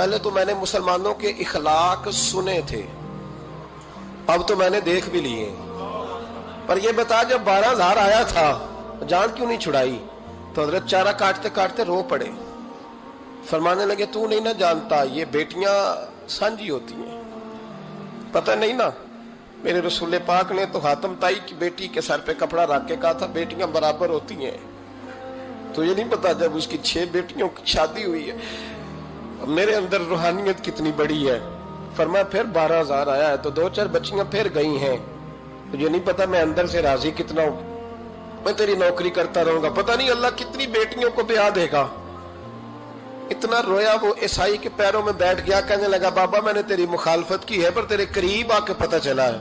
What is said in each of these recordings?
پہلے تو میں نے مسلمانوں کے اخلاق سنے تھے، اب تو میں نے دیکھ بھی لیے. پر یہ بتا جب 12,000 آیا تھا جان کیوں نہیں چھڑائی؟ تو حضرت چارہ کاٹتے کاٹتے رو پڑے. فرمانے لگے تو نہیں نہ جانتا یہ بیٹیاں سانجھی ہوتی ہیں، پتہ نہیں نا. میرے رسول پاک نے تو حاتم تائی کی بیٹی کے سر پہ کپڑا رکھ کے کہا تھا بیٹیاں برابر ہوتی ہیں. تو یہ نہیں پتا جب اس کی 6 بیٹیوں کی شادی ہوئی ہے میرے اندر روحانیت کتنی بڑی ہے. فرمایا پھر 12,000 آیا ہے تو 2-4 بچیاں پھر گئی ہیں. تجھے نہیں پتا میں اندر سے راضی کتنا ہوں، میں تیری نوکری کرتا رہوں گا، پتہ نہیں اللہ کتنی بیٹیوں کو بیاہ دے گا. اتنا رویا وہ عیسائی کے پیروں میں بیٹھ گیا، کہنے لگا بابا میں نے تیری مخالفت کی ہے پر تیرے قریب آ کے پتہ چلا ہے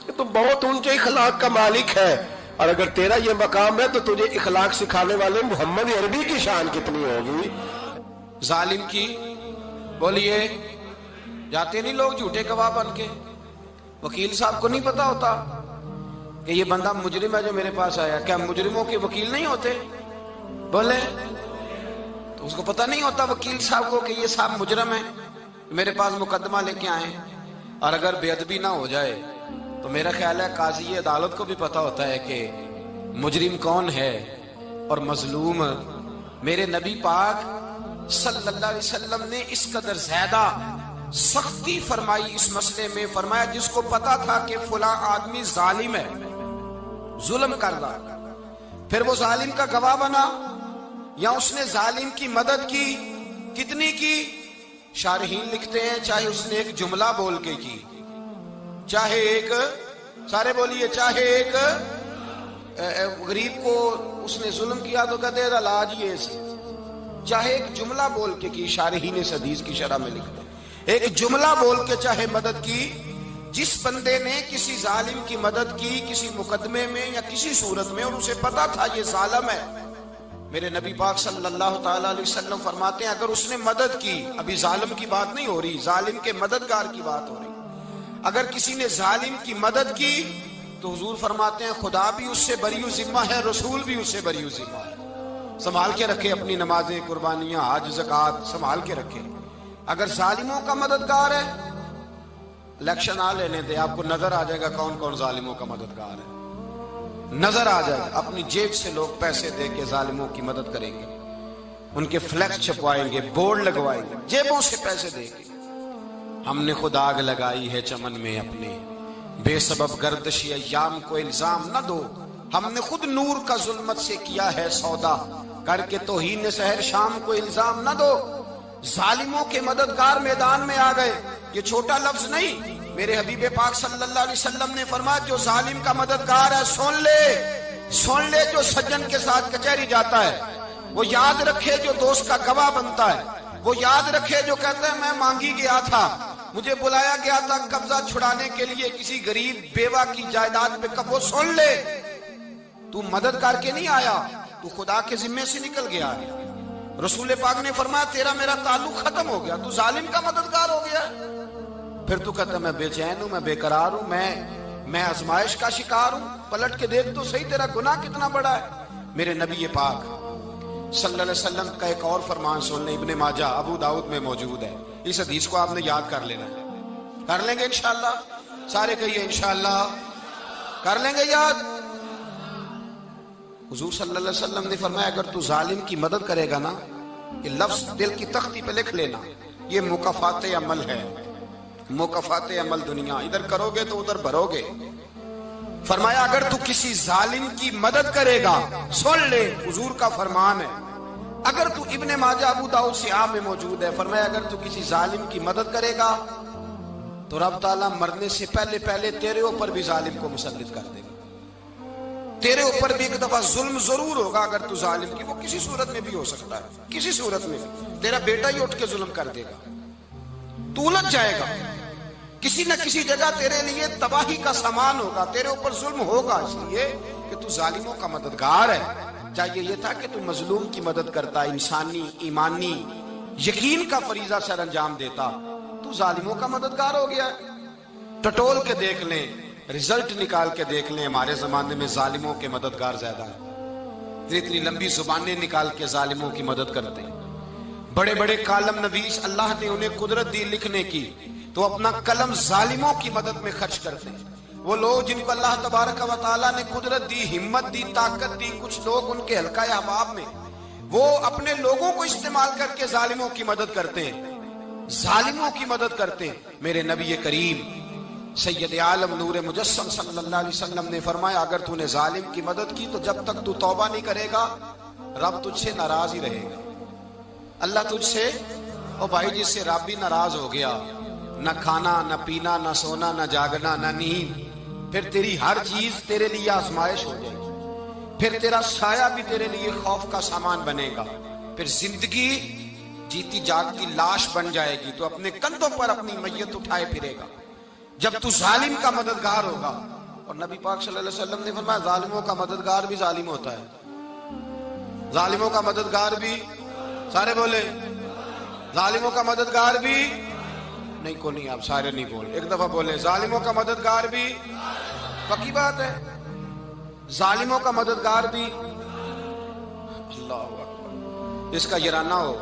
کہ تو بہت اونچے اخلاق کا مالک ہے، اور اگر تیرا یہ مقام ہے تو تجھے اخلاق سکھانے والے محمد عربی کی شان کتنی ہوگی. ظالم کی بولیے جاتے نہیں لوگ جھوٹے گواہ بن کے. وکیل صاحب کو نہیں پتا ہوتا کہ یہ بندہ مجرم ہے جو میرے پاس آیا. کیا مجرموں کے وکیل نہیں ہوتے؟ بولے تو اس کو پتہ نہیں ہوتا وکیل صاحب کو کہ یہ صاحب مجرم ہے میرے پاس مقدمہ لے کے آئے. اور اگر بے ادبی نہ ہو جائے تو میرا خیال ہے قاضی عدالت کو بھی پتا ہوتا ہے کہ مجرم کون ہے اور مظلوم. میرے نبی پاک صلی اللہ علیہ وسلم نے اس قدر زیادہ سختی فرمائی اس مسئلے میں. فرمایا جس کو پتا تھا کہ فلاں آدمی ظالم ہے، ظلم کر رہا، پھر وہ ظالم کا گواہ بنا یا اس نے ظالم کی مدد کی، کتنی کی؟ شارحین لکھتے ہیں چاہے اس نے ایک جملہ بول کے کی، چاہے ایک، سارے بولیے، چاہے ایک غریب کو اس نے ظلم کیا تو کہتے ہیں علاج یہ سے، چاہے ایک جملہ بول کے کی. شارحین اس حدیث کی شرح میں لکھتے ہیں ایک جملہ بول کے چاہے مدد کی. جس بندے نے کسی ظالم کی مدد کی کسی مقدمے میں یا کسی صورت میں اور اسے پتا تھا یہ ظالم ہے، میرے نبی پاک صلی اللہ تعالی علیہ وسلم فرماتے ہیں اگر اس نے مدد کی، ابھی ظالم کی بات نہیں ہو رہی، ظالم کے مددگار کی بات ہو رہی، اگر کسی نے ظالم کی مدد کی تو حضور فرماتے ہیں خدا بھی اس سے بری ذمہ ہے، رسول بھی اس سے بری ذمہ ہے. سنبھال کے رکھے اپنی نمازیں، قربانیاں، حج، زکوٰۃ سنبھال کے رکھے. اگر ظالموں کا مددگار ہے، الیکشن آ لینے دے، آپ کو نظر آ جائے گا کون کون ظالموں کا مددگار ہے، نظر آ جائے گا. اپنی جیب سے لوگ پیسے دے کے ظالموں کی مدد کریں گے، ان کے فلیکس چھپوائیں گے، بورڈ لگوائیں گے، جیبوں سے پیسے دے کے. ہم نے خود آگ لگائی ہے چمن میں اپنے، بے سبب گردشی ایام کو الزام نہ دو. ہم نے خود نور کا ظلمت سے کیا ہے سودا، کر کے توہین سحر شام کو الزام نہ دو. ظالموں کے مددگار میدان میں آ گئے. یہ چھوٹا لفظ نہیں، میرے حبیب پاک صلی اللہ علیہ وسلم نے فرمایا جو ظالم کا مددگار ہے سن لے جو سجن کے ساتھ کچہری جاتا ہے، وہ یاد رکھے جو دوست کا گواہ بنتا ہے، وہ یاد رکھے جو کہتا ہے میں مانگی گیا تھا، مجھے بلایا گیا تھا قبضہ چھڑانے کے لیے کسی غریب بیوہ کی جائیداد پہ. وہ سن لے تو مدد کر کے نہیں آیا، تو خدا کے ذمے سے نکل گیا. رسول پاک نے فرمایا تیرا میرا تعلق ختم ہو گیا، تو ظالم کا مددگار ہو گیا. پھر تو کہتا میں بے چین ہوں، میں بے قرار ہوں، میں آزمائش کا شکار ہوں. پلٹ کے دیکھ تو صحیح تیرا گناہ کتنا بڑا ہے. میرے نبی پاک صلی اللہ علیہ وسلم کا ایک اور فرمان سن لیں، ابن ماجہ ابو داؤد میں موجود ہے. اس حدیث کو آپ نے یاد کر لینا ہے. کر لیں گے انشاءاللہ؟ سارے کہیے انشاءاللہ کر لیں گے یاد. حضور صلی اللہ علیہ وسلم نے فرمایا اگر تو ظالم کی مدد کرے گا نا، یہ لفظ دل کی تختی پہ لکھ لینا، یہ مکافات عمل ہے، مکافات عمل دنیا، ادھر کرو گے تو ادھر بھرو گے. فرمایا اگر تو کسی ظالم کی مدد کرے گا، سن لے حضور کا فرمان ہے، اگر تو ابن ماجہ ابو داؤد سیاہ میں موجود ہے، فرمایا اگر تو کسی ظالم کی مدد کرے گا تو رب تعالیٰ مرنے سے پہلے تیرے اوپر بھی ظالم کو مسلط کر دے گا. تیرے اوپر بھی ایک دفعہ ظلم ضرور ہوگا اگر تو ظالم کی، وہ کسی صورت میں بھی ہو سکتا ہے، کسی صورت میں بھی تیرا بیٹا ہی اٹھ کے ظلم کر دے گا، تو الجھ جائے گا، کسی نہ کسی جگہ تیرے لیے تباہی کا سامان ہوگا، تیرے اوپر ظلم ہوگا، اس لیے کہ تو ظالموں کا مددگار ہے. چاہیے یہ تھا کہ تو مظلوم کی مدد کرتا، انسانی ایمانی یقین کا فریضہ سر انجام دیتا. تو ظالموں کا مددگار ہو گیا. ٹٹول کے دیکھ لیں، رزلٹ نکال کے دیکھ لیں، ہمارے زمانے میں ظالموں کے مددگار زیادہ ہیں. اتنی لمبی زبانیں نکال کے ظالموں کی مدد کرتے ہیں. بڑے بڑے کالم نویس اللہ نے انہیں قدرت دی لکھنے کی، تو اپنا قلم ظالموں کی مدد میں خرچ کرتے ہیں۔ وہ لوگ جن کو اللہ تبارک و تعالیٰ نے قدرت دی، ہمت دی، طاقت دی، کچھ لوگ ان کے حلقہ احباب میں، وہ اپنے لوگوں کو استعمال کر کے ظالموں کی مدد کرتے ہیں، ظالموں کی مدد کرتے ہیں۔ میرے نبی کریم سید عالم نور مجسم صلی اللہ علیہ وسلم نے فرمایا، اگر تو نے ظالم کی مدد کی تو جب تک تو توبہ نہیں کرے گا رب تجھ سے ناراض ہی رہے گا۔ اللہ تجھ سے، او بھائی جس سے رب بھی ناراض ہو گیا، نہ کھانا نہ پینا نہ سونا نہ جاگنا نہ نیند، پھر تیری ہر چیز تیرے لیے آزمائش ہو جائے گی، پھر تیرا سایہ بھی تیرے لیے خوف کا سامان بنے گا، پھر زندگی جیتی جاگتی لاش بن جائے گی، تو اپنے کندھوں پر اپنی میت اٹھائے پھرے گا جب تو ظالم کا مددگار ہوگا۔ اور نبی پاک صلی اللہ علیہ وسلم نے فرمایا، ظالموں کا مددگار بھی ظالم ہوتا ہے، ظالموں کا مددگار بھی، سارے بولے ظالموں کا مددگار بھی نہیں، کو نہیں، آپ سارے نہیں بولے، ایک دفعہ بولے ظالموں کا مددگار بھی، پکی بات ہے، ظالموں کا مددگار بھی۔ اللہ اکبر، جس کا یارانہ ہو،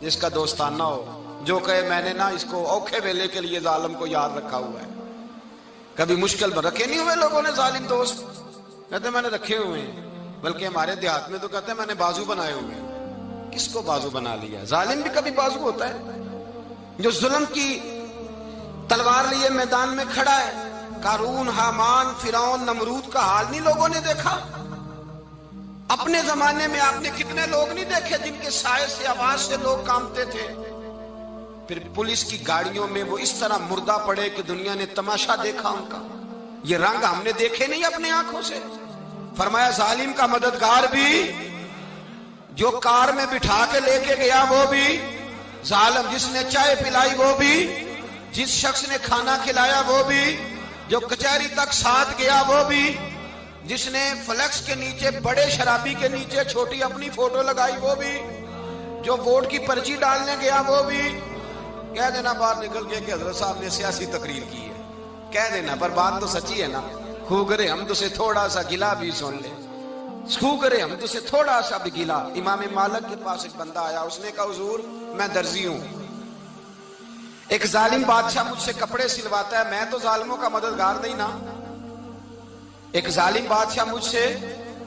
جس کا دوستانہ ہو، جو کہے میں نے نا اس کو اوکھے ویلے کے لیے ظالم کو یاد رکھا ہوا ہے۔ کبھی مشکل میں رکھے نہیں ہوئے لوگوں نے ظالم دوست، کہتے میں نے رکھے ہوئے ہیں، بلکہ ہمارے دیہات میں تو کہتے ہیں میں نے بازو بنائے ہوئے ہیں۔ کس کو بازو بنا لیا؟ ظالم بھی کبھی بازو ہوتا ہے، جو ظلم کی تلوار لیے میدان میں کھڑا ہے۔ قارون، حامان، فرعون، نمرود کا حال نہیں لوگوں نے دیکھا؟ اپنے زمانے میں آپ نے کتنے لوگ نہیں دیکھے جن کے سائے سے، آواز سے لوگ کانپتے تھے؟ پھر پولیس کی گاڑیوں میں وہ اس طرح مردہ پڑے کہ دنیا نے تماشا دیکھا ان کا۔ یہ رنگ ہم نے دیکھے نہیں اپنے آنکھوں سے۔ فرمایا ظالم کا مددگار بھی، جو کار میں بٹھا کے لے کے گیا وہ بھی ظالم، جس نے چائے پلائی وہ بھی، جس شخص نے کھانا کھلایا وہ بھی، جو کچہری تک ساتھ گیا وہ بھی، جس نے فلیکس کے نیچے، بڑے شرابی کے نیچے چھوٹی اپنی فوٹو لگائی وہ بھی، جو ووٹ کی پرچی ڈالنے گیا وہ بھی۔ کہہ دینا باہر نکل کے کہ حضرت صاحب نے سیاسی تقریر کی ہے، کہہ دینا، پر بات تو سچی ہے نا۔ خو کرے ہم تو سے تھوڑا سا گلا بھی سن لے، خو کرے ہم تو سے تھوڑا سا بھی گلا۔ امام مالک کے پاس ایک بندہ آیا، اس نے کہا حضور میں درزی ہوں، ایک ظالم بادشاہ مجھ سے کپڑے سلواتا ہے، میں تو ظالموں کا مددگار نہیں نا۔ ایک ظالم بادشاہ مجھ سے،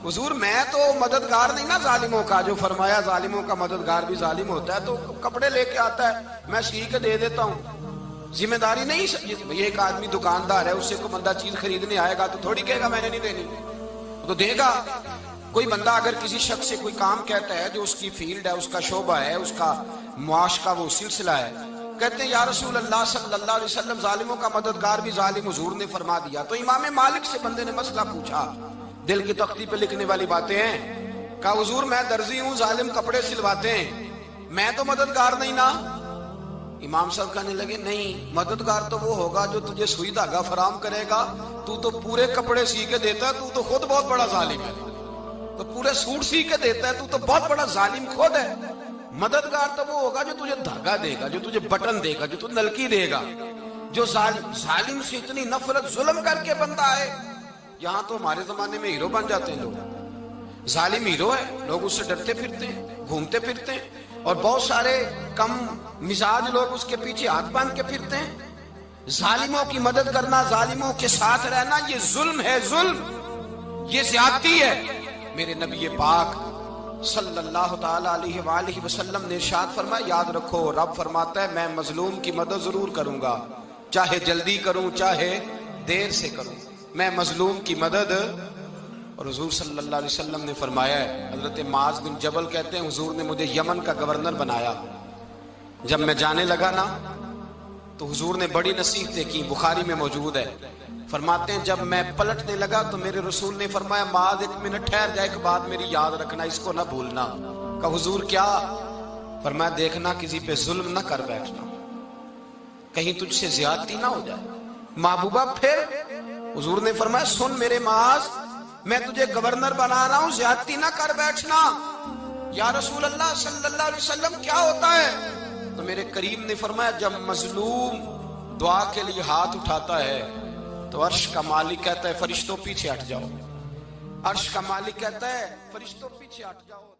حضور میں تو مددگار نہیں نا ظالموں کا، جو فرمایا ظالموں کا مددگار بھی ظالم ہوتا ہے، تو کپڑے لے کے آتا ہے میں سی کے دے دیتا ہوں، ذمہ داری نہیں۔ یہ ایک آدمی دکاندار ہے، اس سے کوئی بندہ چیز خریدنے آئے گا تو تھوڑی کہے گا میں نے نہیں دینی، تو دے گا۔ کوئی بندہ اگر کسی شخص سے کوئی کام کہتا ہے جو اس کی فیلڈ ہے، اس کا شعبہ ہے، اس کا معاش کا وہ سلسلہ ہے، کہتے ہیں یا رسول اللہ صلی اللہ علیہ وسلم ظالموں کا مددگار بھی ظالم، حضور نے فرما دیا۔ تو امام مالک سے بندے نے مسئلہ پوچھا، دل کی تختی پہ لکھنے والی باتیں ہیں، کہا حضور میں درزی ہوں، ظالم کپڑے سلواتے ہیں، میں تو مددگار نہیں نا۔ امام صاحب کہنے لگے نہیں، مددگار تو وہ ہوگا جو تجھے سوئی دھاگا فراہم کرے گا، تو پورے کپڑے سی کے دیتا ہے، تو خود بہت بڑا ظالم ہے، تو پورے سوٹ سی کے دیتا ہے، تو بہت بڑا ظالم خود ہے۔ مددگار تو وہ ہوگا جو تجھے دھاگا دے گا، جو تجھے بٹن دے گا، جو تجھے نلکی دے گا، جو ظالم سے اتنی نفرت ظلم کر کے بندہ ہے۔ یہاں تو ہمارے زمانے میں ہیرو بن جاتے ہیں لوگ، ظالم ہیرو ہے، لوگ اس سے ڈرتے پھرتے ہیں، گھومتے پھرتے ہیں، اور بہت سارے کم مزاج لوگ اس کے پیچھے ہاتھ باندھ کے پھرتے ہیں۔ ظالموں کی مدد کرنا، ظالموں کے ساتھ رہنا، یہ ظلم ہے، ظلم، یہ زیادتی ہے۔ میرے نبی پاک صلی اللہ تعالی علیہ وآلہ وسلم نے ارشاد فرمایا، یاد رکھو رب فرماتا ہے میں مظلوم کی مدد ضرور کروں گا، چاہے جلدی کروں چاہے دیر سے کروں، میں مظلوم کی مدد۔ اور حضور صلی اللہ علیہ وسلم نے فرمایا ہے، حضرت معاذ بن جبل کہتے ہیں حضور نے مجھے یمن کا گورنر بنایا، جب میں جانے لگا نا تو حضور نے بڑی نصیحتیں کی، بخاری میں موجود ہے، فرماتے ہیں جب میں پلٹنے لگا تو میرے رسول نے فرمایا معاذ ایک منٹ ٹھہر جا، ایک بات میری یاد رکھنا، اس کو نہ بھولنا۔ کہا حضور کیا؟ فرمایا دیکھنا کسی پہ ظلم نہ کر بیٹھنا، کہیں تجھ سے زیادتی نہ ہو جائے۔ محبوبہ پھر حضور نے فرمایا سن میرے معاذ، میں تجھے گورنر بنا رہا ہوں، زیادتی نہ کر بیٹھنا۔ یا رسول اللہ صلی اللہ علیہ وسلم کیا ہوتا ہے؟ تو میرے کریم نے فرمایا جب مظلوم دعا کے لیے ہاتھ اٹھاتا ہے تو عرش کا مالک کہتا ہے فرشتوں پیچھے ہٹ جاؤ، عرش کا مالک کہتا ہے فرشتوں پیچھے ہٹ جاؤ۔